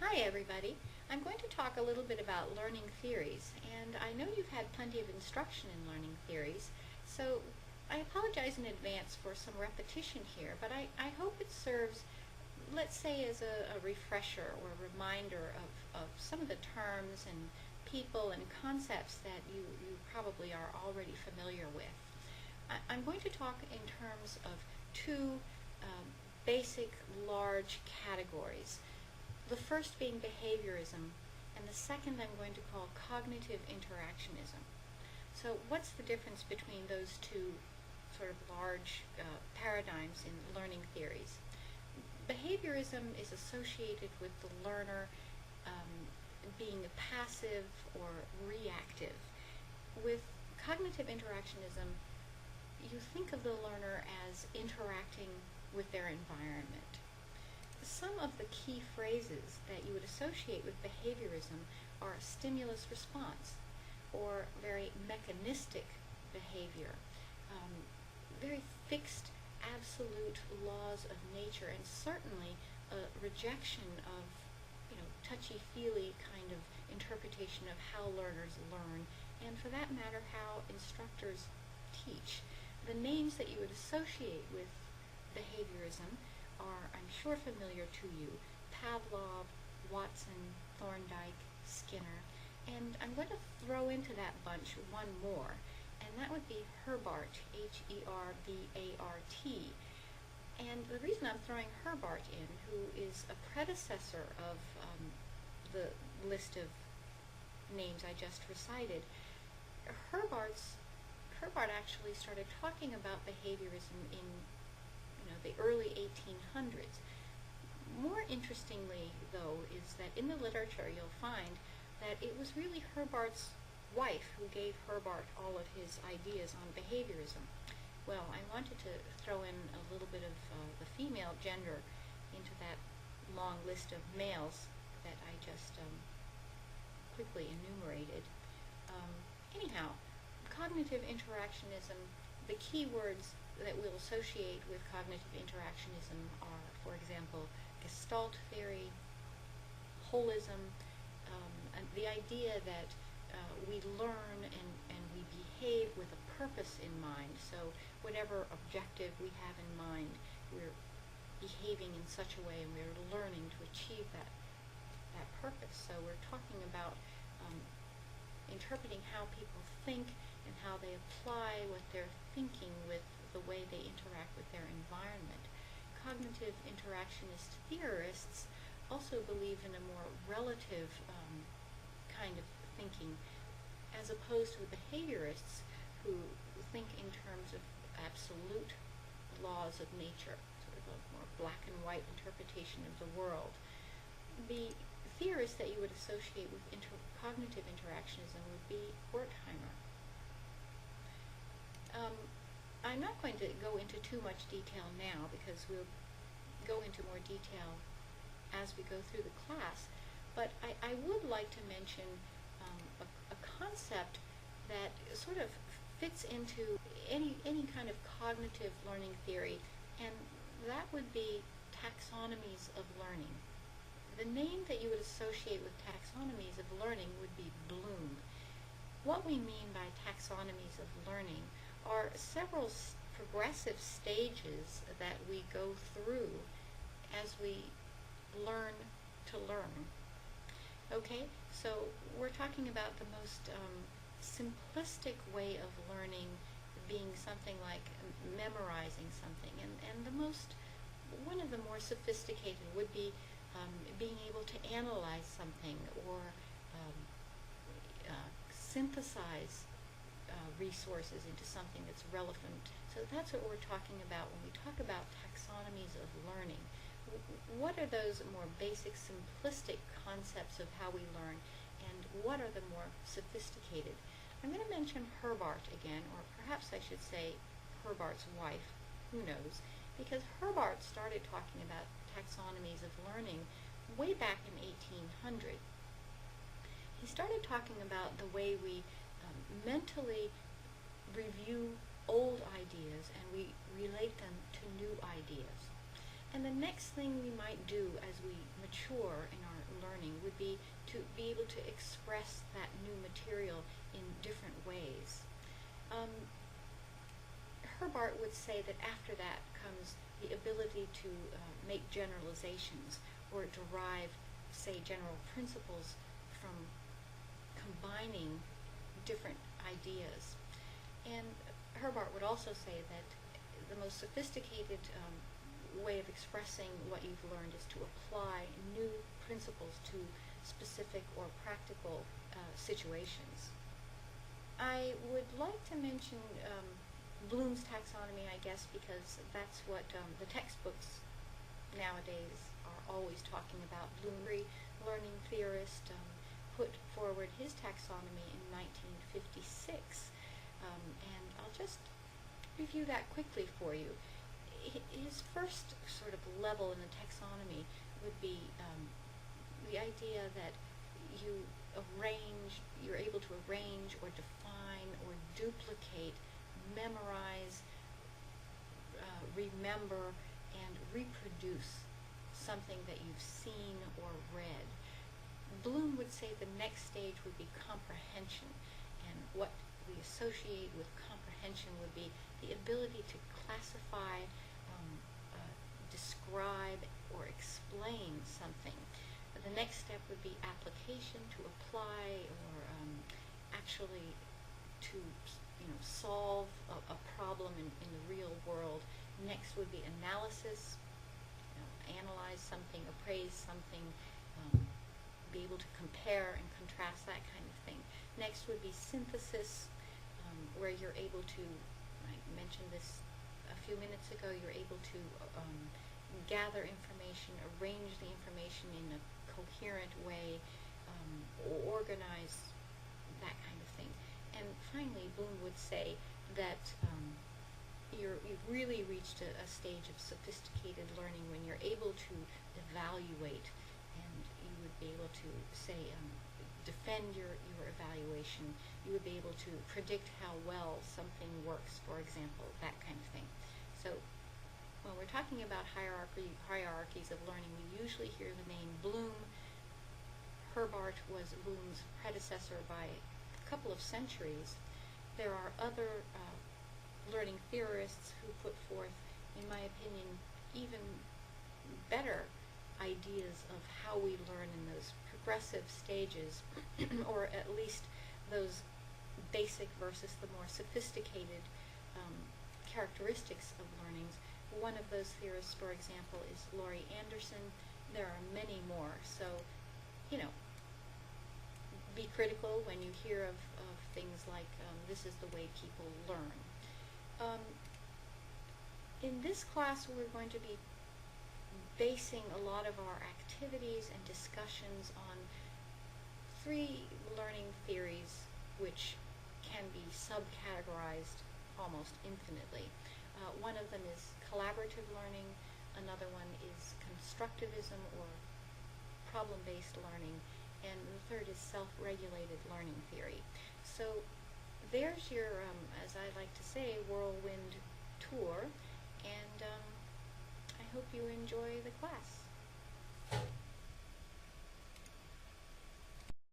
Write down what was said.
Hi everybody. I'm going to talk a little bit about learning theories, and I know you've had plenty of instruction in learning theories, so I apologize in advance for some repetition here, but I hope it serves, let's say, as a refresher or a reminder of some of the terms and people and concepts that you probably are already familiar with. I'm going to talk in terms of two basic large categories. The first being behaviorism, and the second I'm going to call cognitive interactionism. So what's the difference between those two sort of large paradigms in learning theories? Behaviorism is associated with the learner being passive or reactive. With cognitive interactionism, you think of the learner as interacting with their environment. Some of the key phrases that you would associate with behaviorism are stimulus response, or very mechanistic behavior, very fixed, absolute laws of nature, and certainly a rejection of touchy-feely kind of interpretation of how learners learn, and for that matter, how instructors teach. The names that you would associate with behaviorism are, I'm sure, familiar to you: Pavlov, Watson, Thorndike, Skinner, and I'm going to throw into that bunch one more, and that would be Herbart, Herbart. And the reason I'm throwing Herbart in, who is a predecessor of the list of names I just recited, Herbart actually started talking about behaviorism in the early 1800s. More interestingly, though, is that in the literature you'll find that it was really Herbart's wife who gave Herbart all of his ideas on behaviorism. Well, I wanted to throw in a little bit of the female gender into that long list of males that I just quickly enumerated. Anyhow, cognitive interactionism, the key words that we'll associate with cognitive interactionism are, for example, Gestalt theory, holism, and the idea that we learn and we behave with a purpose in mind. So whatever objective we have in mind, we're behaving in such a way and we're learning to achieve that purpose. So we're talking about interpreting how people think and how they apply what they're thinking with the way they interact with their environment. Cognitive interactionist theorists also believe in a more relative kind of thinking, as opposed to the behaviorists who think in terms of absolute laws of nature, sort of a more black and white interpretation of the world. The theorists that you would associate with cognitive interactionism would be Wertheimer. I'm not going to go into too much detail now because we'll go into more detail as we go through the class, but I would like to mention a concept that sort of fits into any kind of cognitive learning theory, and that would be taxonomies of learning. The name that you would associate with taxonomies of learning would be Bloom. What we mean by taxonomies of learning are several progressive stages that we go through as we learn to learn. Okay, so we're talking about the most simplistic way of learning being something like memorizing something, and one of the more sophisticated would be being able to analyze something or synthesize resources into something that's relevant. So that's what we're talking about when we talk about taxonomies of learning. What are those more basic, simplistic concepts of how we learn, and what are the more sophisticated? I'm going to mention Herbart again, or perhaps I should say Herbart's wife, who knows, because Herbart started talking about taxonomies of learning way back in 1800. He started talking about the way we mentally review old ideas and we relate them to new ideas. And the next thing we might do as we mature in our learning would be to be able to express that new material in different ways. Herbart would say that after that comes the ability to make generalizations or derive, say, general principles from combining different ideas. And Herbart would also say that the most sophisticated way of expressing what you've learned is to apply new principles to specific or practical situations. I would like to mention Bloom's taxonomy, I guess, because that's what the textbooks nowadays are always talking about. Bloom, learning theorist, put forward his taxonomy in 1956, and I'll just review that quickly for you. His first sort of level in the taxonomy would be the idea that you're able to arrange or define or duplicate, memorize, remember, and reproduce something that you've seen or read. Bloom would say the next stage would be comprehension, and what we associate with comprehension would be the ability to classify, describe, or explain something. The next step would be application, to apply or actually to solve a problem in the real world. Next would be analysis, analyze something, appraise something, be able to compare and contrast, that kind of thing. Next would be synthesis, where you're able to, I mentioned this a few minutes ago, you're able to gather information, arrange the information in a coherent way, organize, that kind of thing. And finally, Bloom would say that you've really reached a stage of sophisticated learning when you're able to evaluate, and you would be able to say, defend your evaluation. You would be able to predict how well something works, for example, that kind of thing. So when we're talking about hierarchies of learning, we usually hear the name Bloom. Herbart was Bloom's predecessor by a couple of centuries. There are other learning theorists who put forth, in my opinion, even better ideas of how we learn in those progressive stages, or at least those basic versus the more sophisticated characteristics of learnings. One of those theorists, for example, is Laurie Anderson. There are many more, so be critical when you hear of things like this is the way people learn. In this class, we're going to be basing a lot of our activities and discussions on three learning theories which can be subcategorized almost infinitely. One of them is collaborative learning, another one is constructivism or problem-based learning, and the third is self-regulated learning theory. So there's your, as I like to say, whirlwind tour, and I hope you enjoy the class.